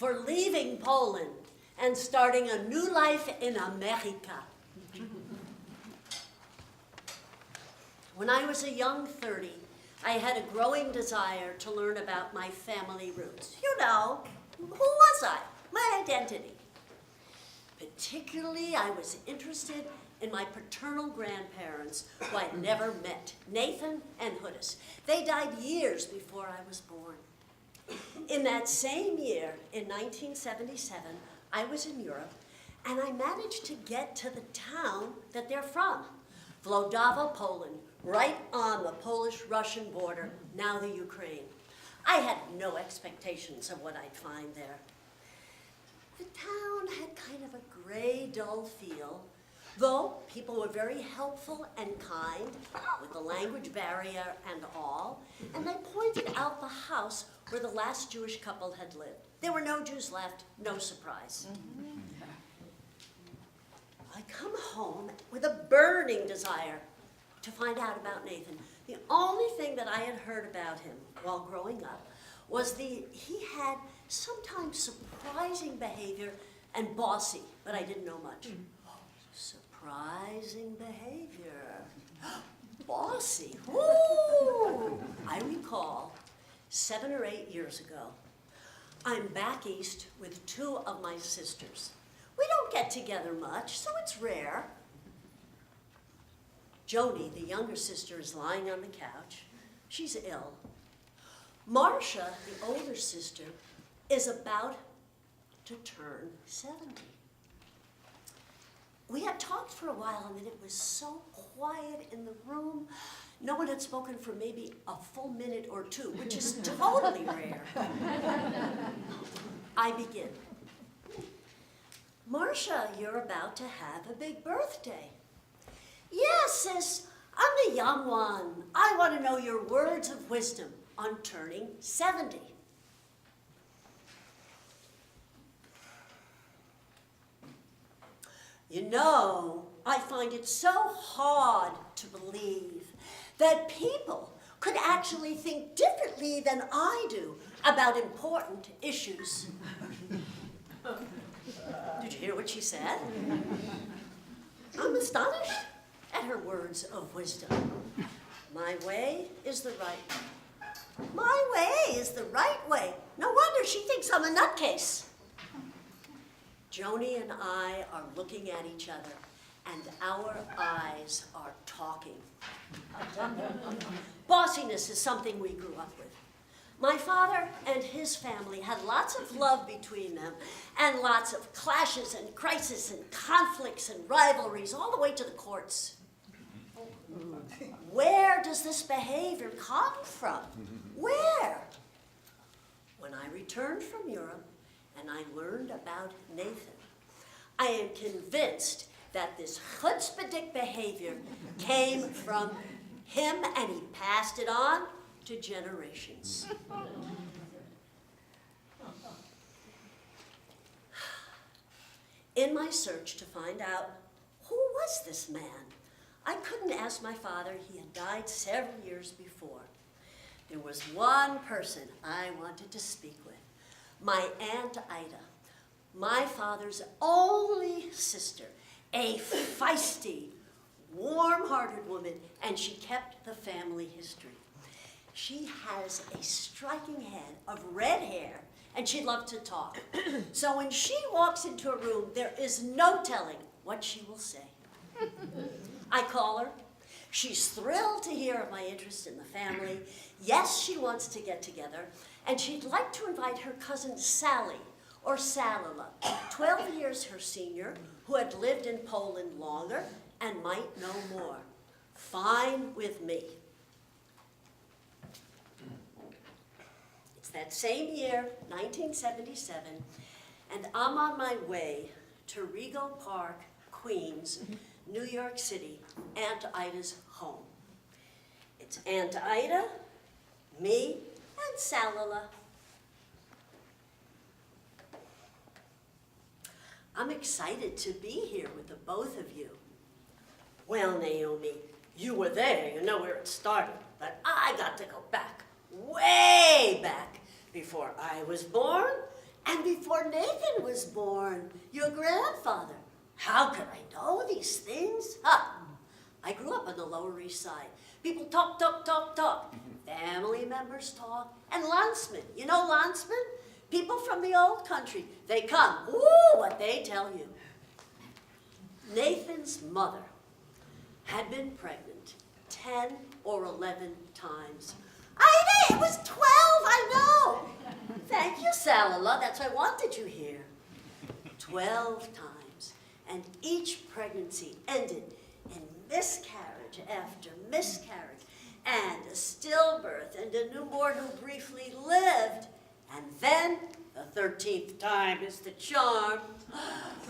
for leaving Poland and starting a new life in America. When I was a young 30, I had a growing desire to learn about my family roots. You know, who was I? My identity. Particularly, I was interested in my paternal grandparents, who I'd never met, Nathan and Hoodis. They died years before I was born. In that same year, in 1977, I was in Europe, and I managed to get to the town that they're from, Włodawa, Poland, right on the Polish-Russian border, now the Ukraine. I had no expectations of what I'd find there. The town had kind of a gray, dull feel, though people were very helpful and kind, with the language barrier and all, and they pointed out the house where the last Jewish couple had lived. There were no Jews left, no surprise. I come home with a burning desire to find out about Nathan. The only thing that I had heard about him while growing up was he had sometimes surprising behavior and bossy, but I didn't know much. Surprising behavior. Bossy. Ooh. I recall 7 or 8 years ago, I'm back east with 2 of my sisters. We don't get together much, so it's rare. Jody, the younger sister, is lying on the couch. She's ill. Marcia, the older sister, is about to turn 70. We had talked for a while, and then it was so quiet in the room. No one had spoken for maybe a full minute or 2, which is totally rare. I begin. Marcia, you're about to have a big birthday. Yes, sis, I'm the young one. I want to know your words of wisdom on turning 70. You know, I find it so hard to believe that people could actually think differently than I do about important issues. Did you hear what she said? I'm astonished at her words of wisdom. My way is the right way. My way is the right way. No wonder she thinks I'm a nutcase. Joni and I are looking at each other, and our eyes are talking. Bossiness is something we grew up with. My father and his family had lots of love between them, and lots of clashes and crises and conflicts and rivalries, all the way to the courts. Where does this behavior come from? Where? When I returned from Europe and I learned about Nathan, I am convinced that this chutzpah behavior came from him, and he passed it on to generations. In my search to find out who was this man, I couldn't ask my father. He had died several years before. There was one person I wanted to speak with, my Aunt Ida, my father's only sister, a feisty, warm-hearted woman, and she kept the family history. She has a striking head of red hair, and she loved to talk. So when she walks into a room, there is no telling what she will say. I call her. She's thrilled to hear of my interest in the family. Yes, she wants to get together, and she'd like to invite her cousin Sally, or Salila, 12 years her senior, who had lived in Poland longer and might know more. Fine with me. It's that same year, 1977, and I'm on my way to Regal Park, Queens, New York City, Aunt Ida's home. It's Aunt Ida, me, and Salila. I'm excited to be here with the both of you. Well, Naomi, you were there, you know where it started, but I got to go back, way back, before I was born And before Nathan was born, your grandfather. How could I know these things? I grew up on the Lower East Side. People talk, talk, talk, talk. Family members talk. And landsmen. You know landsmen? People from the old country. They come. Ooh, what they tell you. Nathan's mother had been pregnant 10 or 11 times. It was 12, I know. Thank you, Salala. That's what I wanted you here. 12 times. And each pregnancy ended in miscarriage after miscarriage, and a stillbirth, and a newborn who briefly lived. And then, the 13th time is the charm,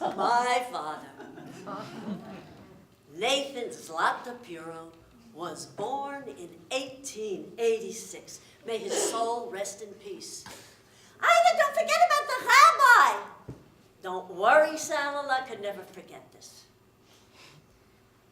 my father. Nathan Zlata Puro was born in 1886. May his soul rest in peace. Ida, don't forget about the rabbi. Don't worry, Salala could never forget this.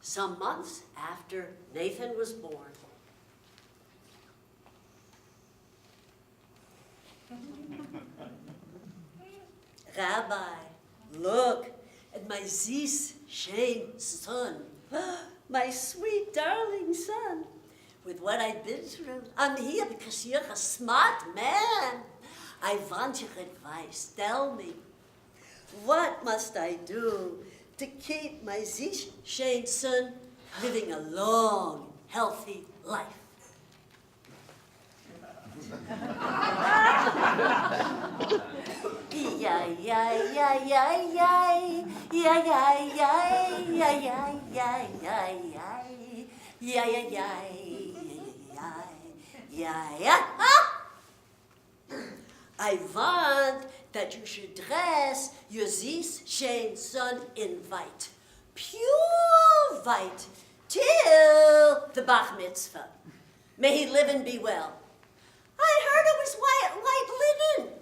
Some months after Nathan was born, Rabbi, look at my Zis Shane son, my sweet darling son. With what I've been through, I'm here because you're a smart man. I want your advice. Tell me, what must I do to keep my Zis Shane son living a long, healthy life? I want that you should dress your Zis Shane son in white, pure white, till the Bar Mitzvah. May he live and be well. I heard it was white linen.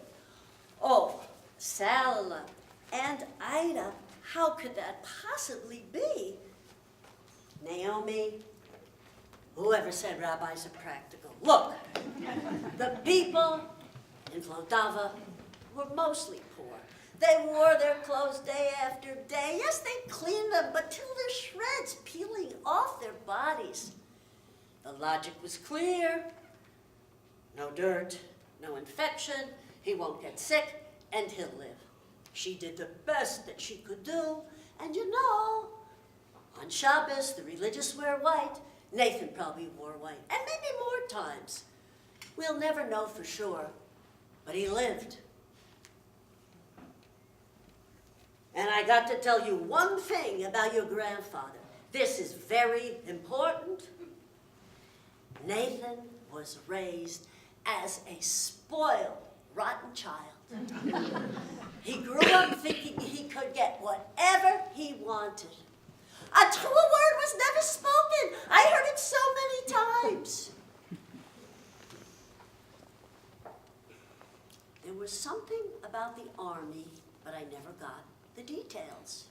Oh, Salala and Ida, how could that possibly be? Naomi, whoever said rabbis are practical. Look, the people in Vlodava were mostly poor. They wore their clothes day after day. Yes, they cleaned them, but till their shreds peeling off their bodies. The logic was clear. No dirt, no infection, he won't get sick, and he'll live. She did the best that she could do, and you know, on Shabbos, the religious wear white. Nathan probably wore white, and maybe more times. We'll never know for sure, but he lived. And I got to tell you one thing about your grandfather. This is very important. Nathan was raised as a spoiled, rotten child. He grew up thinking he could get whatever he wanted. A true word was never spoken. I heard it so many times. There was something about the army, but I never got the details.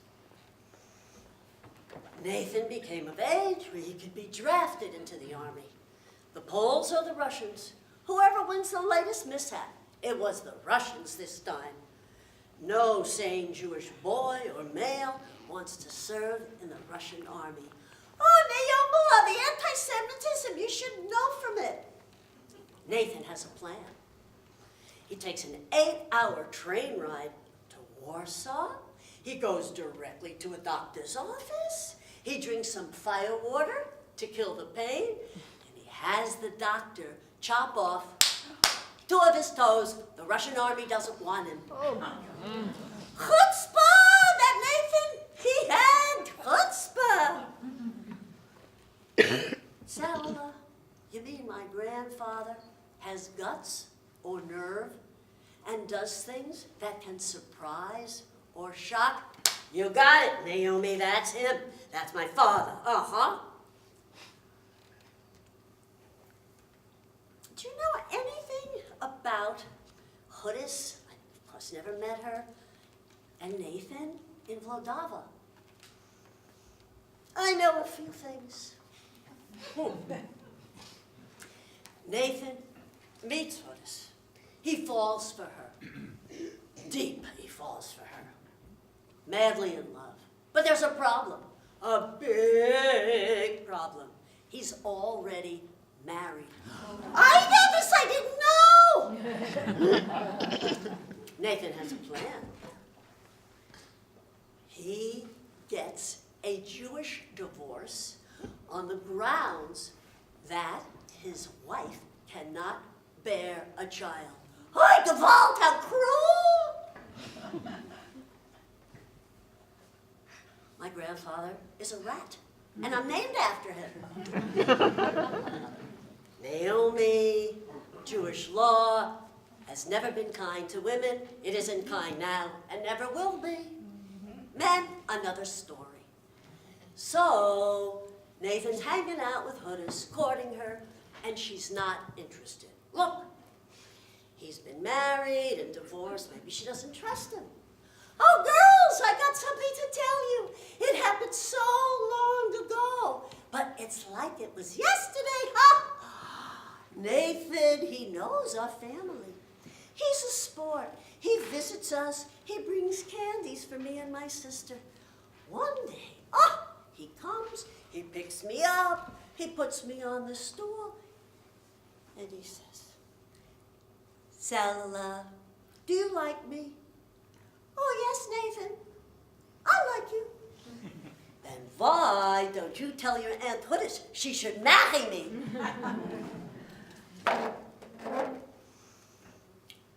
Nathan became of age where he could be drafted into the army. The Poles or the Russians, whoever wins the latest mishap. It was the Russians this time. No sane Jewish boy or male wants to serve in the Russian army. Oh, Naomi, the anti-Semitism, you should know from it. Nathan has a plan. He takes an 8-hour train ride to Warsaw. He goes directly to a doctor's office. He drinks some fire water to kill the pain. And he has the doctor chop off 2 of his toes. The Russian army doesn't want him. Oh. Chutzpah! That Nathan, he had chutzpah. Salala, you mean my grandfather has guts or nerve and does things that can surprise or shock? You got it, Naomi, that's him. That's my father. Uh-huh. Do you know anything about Hudis? I, of course, never met her. And Nathan in Vlodava. I know a few things. Nathan meets Hudis. He falls for her. Deep he falls for her, madly in love. But there's a problem, a big problem. He's already married. I know this, I didn't know! Nathan has a plan. He gets a Jewish divorce on the grounds that his wife cannot bear a child. Hi, Gewalt, how cruel! My grandfather is a rat, and I'm named after him. Naomi, Jewish law, has never been kind to women. It isn't kind now, and never will be. Men, another story. So, Nathan's hanging out with Hudas, courting her, and she's not interested. Look, he's been married and divorced. Maybe she doesn't trust him. Oh, girls, I got something to tell you. It happened so long ago, but it's like it was yesterday, huh? Nathan, he knows our family. He's a sport. He visits us. He brings candies for me and my sister. One day, he comes, he picks me up, he puts me on the stool, and he says, Salala, do you like me? Oh, yes, Nathan, I like you. Then why don't you tell your Aunt Hudas she should marry me?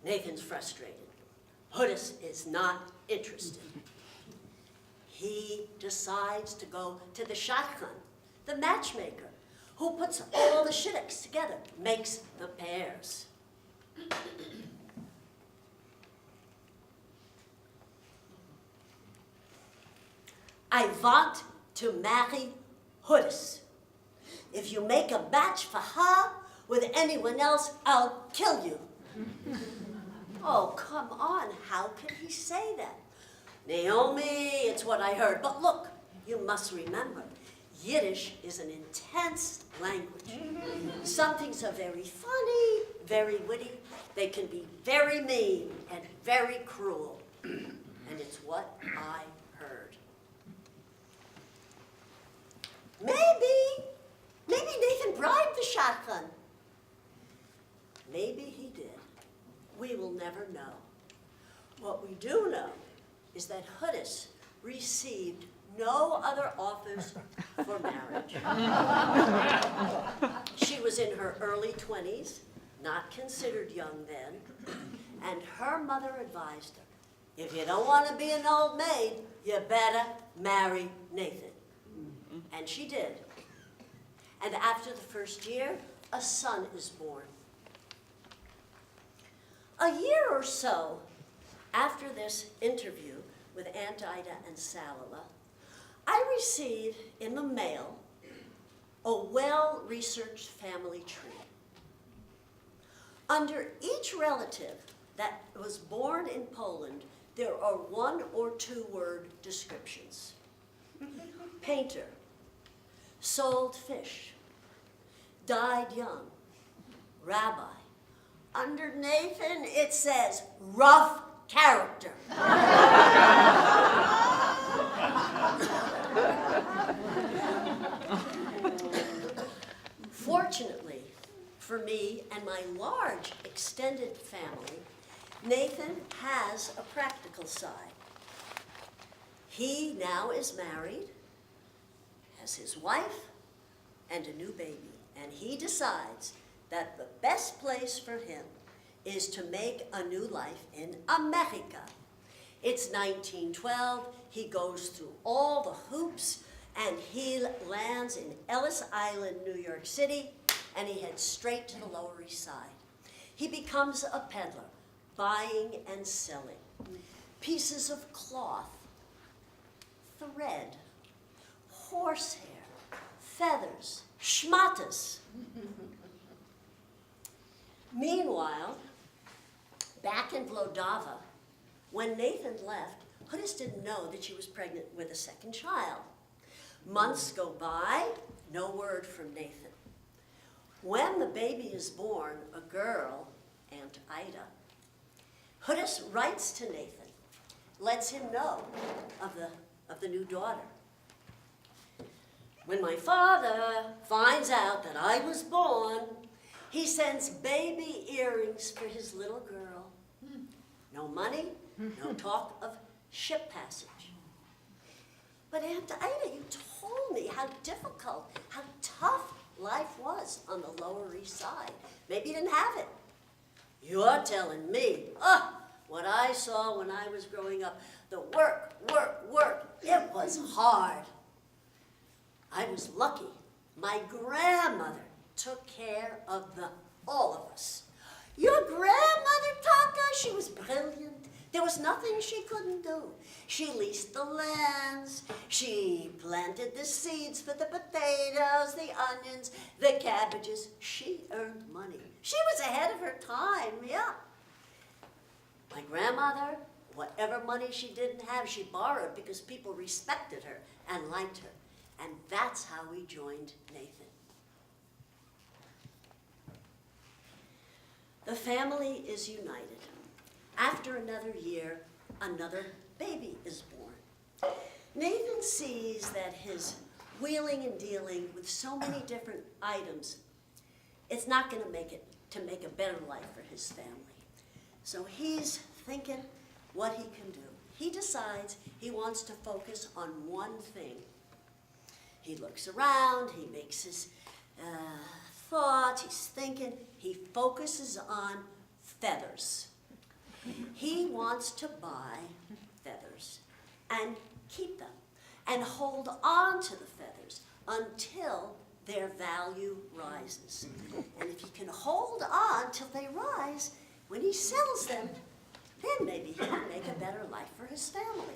Nathan's frustrated. Hudas is not interested. He decides to go to the shadchan, the matchmaker, who puts all the shidduchs together, makes the pairs. I want to marry Hudas. If you make a match for her with anyone else, I'll kill you. Oh, come on, how can he say that? Naomi, it's what I heard. But look, you must remember, Yiddish is an intense language. Some things are very funny, very witty. They can be very mean and very cruel. And it's what I heard. Maybe Nathan bribed the shadchan. Maybe he did. We will never know. What we do know is that Hudas received no other offers for marriage. She was in her early 20s, not considered young then, and her mother advised her, if you don't want to be an old maid, you better marry Nathan. And she did. And after the first year, a son is born. A year or so after this interview with Aunt Ida and Salala, I received in the mail a well-researched family tree. Under each relative that was born in Poland, there are 1 or 2 word descriptions. Painter, sold fish, died young, rabbi. Under Nathan, it says, rough character. Fortunately for me and my large extended family, Nathan has a practical side. He now is married, has his wife, and a new baby, and he decides that the best place for him is to make a new life in America. It's 1912, he goes through all the hoops, and he lands in Ellis Island, New York City, and he heads straight to the Lower East Side. He becomes a peddler, buying and selling pieces of cloth, thread, horsehair, feathers, schmatas. Meanwhile, back in Vlodava, when Nathan left, Hudas didn't know that she was pregnant with a second child. Months go by, no word from Nathan. When the baby is born, a girl, Aunt Ida, Hoodus writes to Nathan, lets him know of the new daughter. When my father finds out that I was born, he sends baby earrings for his little girl. No money, no talk of ship passage. But Aunt Ida, you told me how difficult, how tough life was on the Lower East Side. Maybe you didn't have it. You're telling me, what I saw when I was growing up, the work, it was hard. I was lucky. My grandmother took care of all of us. Your grandmother, Taka, she was brilliant. There was nothing she couldn't do. She leased the lands. She planted the seeds for the potatoes, the onions, the cabbages. She earned money. She was ahead of her time, yeah. My grandmother, whatever money she didn't have, she borrowed because people respected her and liked her. And that's how we joined Nathan. The family is united. After another year, another baby is born. Nathan sees that his wheeling and dealing with so many different items, it's not going to make a better life for his family. So he's thinking what he can do. He decides he wants to focus on one thing. He looks around, he makes his thoughts, he's thinking, he focuses on feathers. He wants to buy feathers and keep them and hold on to the feathers until their value rises. And if he can hold on till they rise, when he sells them, then maybe he can make a better life for his family.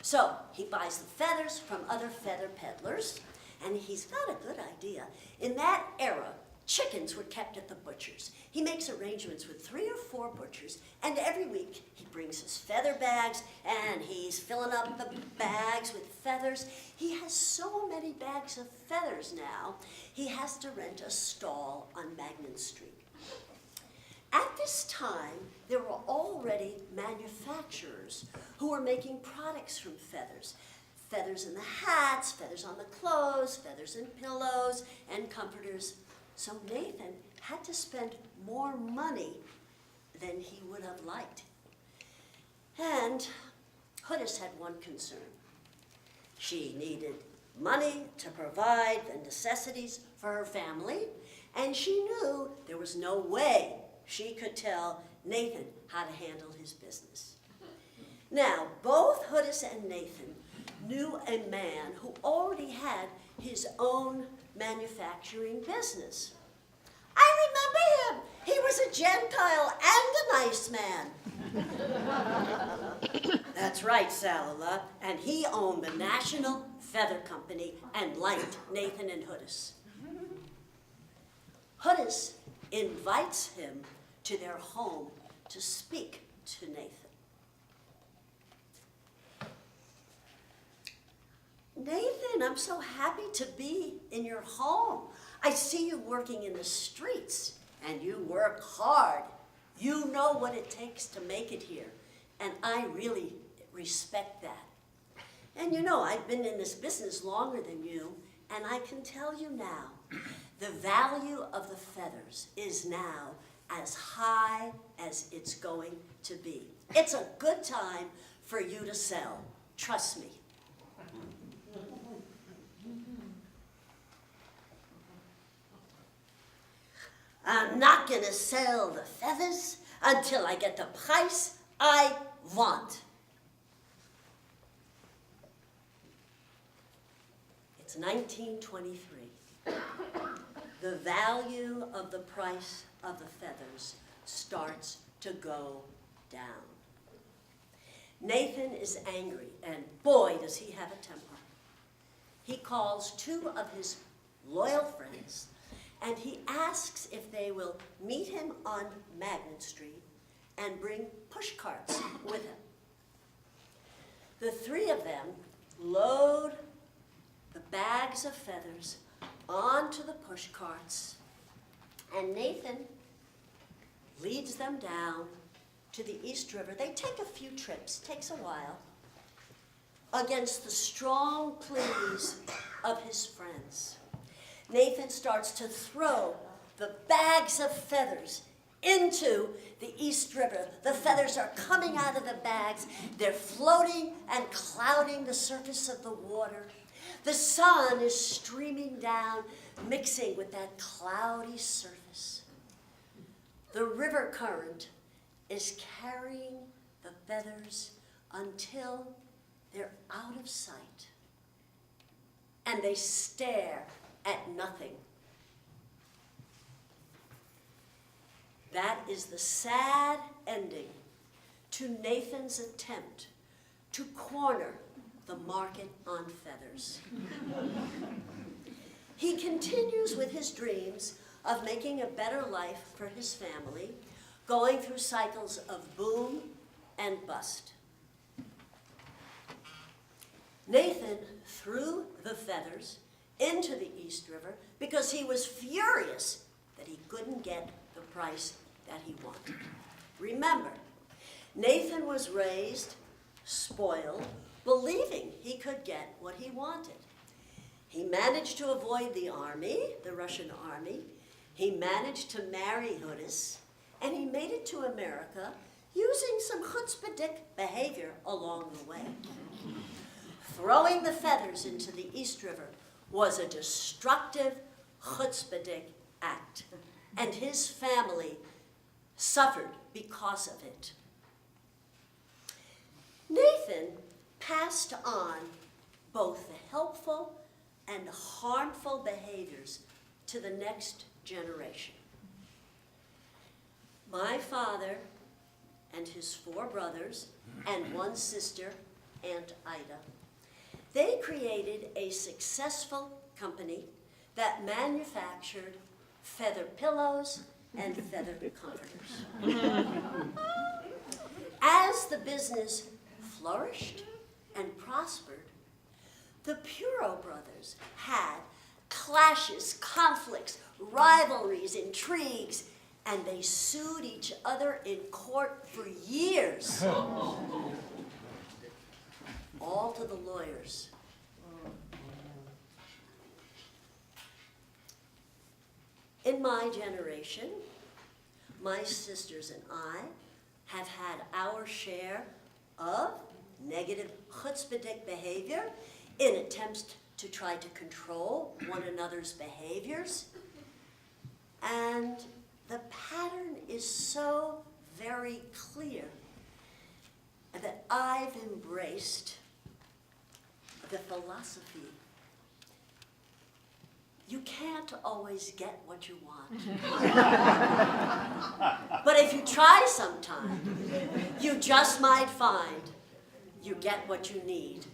So he buys the feathers from other feather peddlers, and he's got a good idea. In that era, chickens were kept at the butcher's. He makes arrangements with 3 or 4 butchers, and every week he brings his feather bags, and he's filling up the bags with feathers. He has so many bags of feathers now, he has to rent a stall on Magnan Street. At this time, there were already manufacturers who were making products from feathers. Feathers in the hats, feathers on the clothes, feathers in pillows and comforters. So Nathan had to spend more money than he would have liked. And Hoodus had one concern. She needed money to provide the necessities for her family, and she knew there was no way she could tell Nathan how to handle his business. Now, both Hoodus and Nathan knew a man who already had his own manufacturing business. I remember him. He was a Gentile and a nice man. That's right, Salala. And he owned the National Feather Company and liked Nathan and Hoodus. Hoodus invites him to their home to speak to Nathan. Nathan, I'm so happy to be in your home. I see you working in the streets, and you work hard. You know what it takes to make it here, and I really respect that. And you know, I've been in this business longer than you, and I can tell you now, the value of the feathers is now as high as it's going to be. It's a good time for you to sell. Trust me. I'm not going to sell the feathers until I get the price I want. It's 1923. The value of the price of the feathers starts to go down. Nathan is angry, and boy, does he have a temper. He calls 2 of his loyal friends, and he asks if they will meet him on Magnan Street and bring push carts with him. The 3 of them load the bags of feathers onto the push carts, and Nathan leads them down to the East River. They take a few trips, takes a while, against the strong pleas of his friends. Nathan starts to throw the bags of feathers into the East River. The feathers are coming out of the bags. They're floating and clouding the surface of the water. The sun is streaming down, mixing with that cloudy surface. The river current is carrying the feathers until they're out of sight, and they stare at nothing. That is the sad ending to Nathan's attempt to corner the market on feathers. He continues with his dreams of making a better life for his family, going through cycles of boom and bust. Nathan threw the feathers into the East River because he was furious that he couldn't get the price that he wanted. Remember, Nathan was raised, spoiled, believing he could get what he wanted. He managed to avoid the army, the Russian army. He managed to marry Hudis, and he made it to America using some chutzpah behavior along the way. Throwing the feathers into the East River was a destructive chutzpah act, and his family suffered because of it. Nathan passed on both the helpful and harmful behaviors to the next generation. My father and his 4 brothers and 1 sister, Aunt Ida, they created a successful company that manufactured feather pillows and feather comforters. As the business flourished and prospered, the Puro brothers had clashes, conflicts, rivalries, intrigues, and they sued each other in court for years. All to the lawyers. In my generation, my sisters and I have had our share of negative chutzpah behavior in attempts to try to control one another's behaviors. And the pattern is so very clear that I've embraced the philosophy. You can't always get what you want. But if you try sometime, you just might find you get what you need.